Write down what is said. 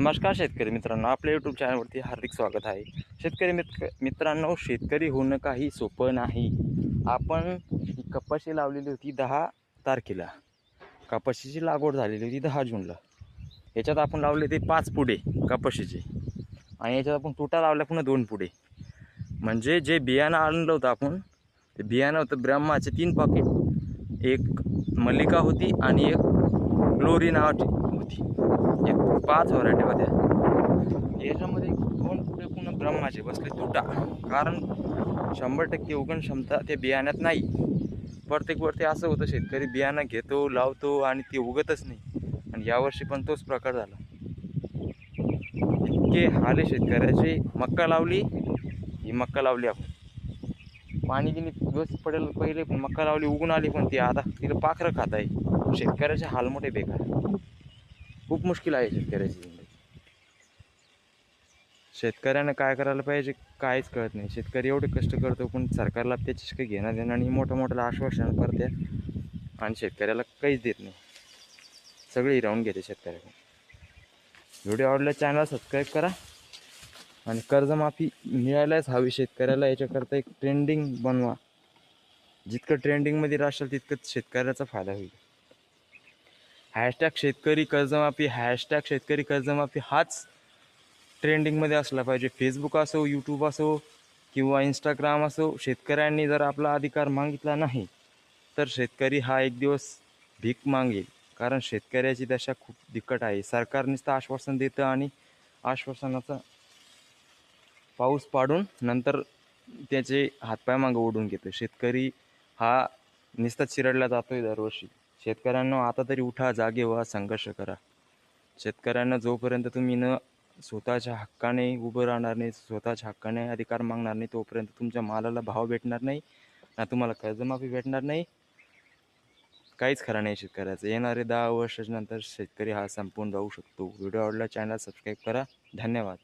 नमस्कार शेतकरी मित्रांनो, आपल्या यूट्यूब चॅनलवरती हार्दिक स्वागत आहे. शेतकरी मित्रांनो, शेतकरी होणं काही सोपं नाही. आपण ही कपाशी लावलेली होती 10 तारखेला. कपाशीची लागवड झालेली होती 10 जूनला. याच्यात आपण लावले ते 5 पुढे कपाशीचे आणि याच्यात आपण तुटा लावल्या पुन्हा 2 पुढे. म्हणजे जे बियाणं आणलं होतं आपण, ते बियाणं होतं ब्रह्माचे 3 पॉकेट, एक मल्लिका होती आणि एक ग्लोरी नावाची होती. एक 5 व्हरायटी होत्या. याच्यामध्ये 2 पुढे पुन्हा ब्रह्माचे बसले तुटा, कारण 100% उगवण क्षमता त्या बियाण्यात नाही. प्रत्येक वर्षी असं होतं, शेतकरी बियाणं घेतो, लावतो आणि ते उगतच नाही. आणि यावर्षी पण तोच प्रकार झाला. इतके हाल आहे शेतकऱ्याचे. मक्का लावली, ही मक्का लावली आपण, पाणी गिनी व्यवस्थित पडेल पहिले, पण मक्का लावली, उगून आली, पण ती आता तिला पाखरं खात आहे. शेतकऱ्याचे हाल मोठे बेकार. खूप मुश्किल आहे शेतकऱ्याची जिंदगी. शेतकऱ्यानं काय करायला पाहिजे काहीच कळत नाही. शेतकरी एवढे कष्ट करतो, पण सरकारला त्याची काही घेणं देणं आणि मोठं आश्वासन करते आणि शेतकऱ्याला काहीच देत नाही. सगळे हिरावून घेते शेतकऱ्याला. व्हिडिओ आवडला चॅनल सबस्क्राईब करा आणि कर्जमाफी मिळायलाच हवी शेतकऱ्याला. याच्याकरता एक ट्रेंडिंग बनवा. जितकं ट्रेंडिंगमध्ये राहशाल तितकं शेतकऱ्याचा फायदा होईल. शेतकरी कर्जमाफी, शेतकरी कर्जमाफी हाच ट्रेंडिंगमध्ये असला पाहिजे. फेसबुक असो, यूट्यूब असो किंवा इंस्टाग्राम असो. शेतकऱ्यांनी जर आपला अधिकार मागितला नाही तर शेतकरी हा एक दिवस भीक मागेल. कारण शेतकऱ्याची दशा खूप बिकट आहे. सरकार नुसतं आश्वासन देतं आणि आश्वासनाचा पाऊस पाडून नंतर त्याचे हातपाय मागं ओढून घेतो. शेतकरी हा नुसता चिरडला जातोय दरवर्षी. शेतकऱ्यांना आता तरी उठा, जागे व्हा, संघर्ष करा. शेतकऱ्यांना जोपर्यंत तुम्ही स्वतःच्या हक्काने उभं राहणार नाही, स्वतःच्या हक्काने अधिकार मागणार नाही, तोपर्यंत तुमच्या मालाला भाव भेटणार नाही, ना तुम्हाला कर्जमाफी भेटणार नाही. काहीच खरं नाही शेतकऱ्याचं. येणारे 10 वर्षाच्या नंतर शेतकरी हा संपून जाऊ शकतो. व्हिडिओ आवडला चॅनल सबस्क्राईब करा. धन्यवाद.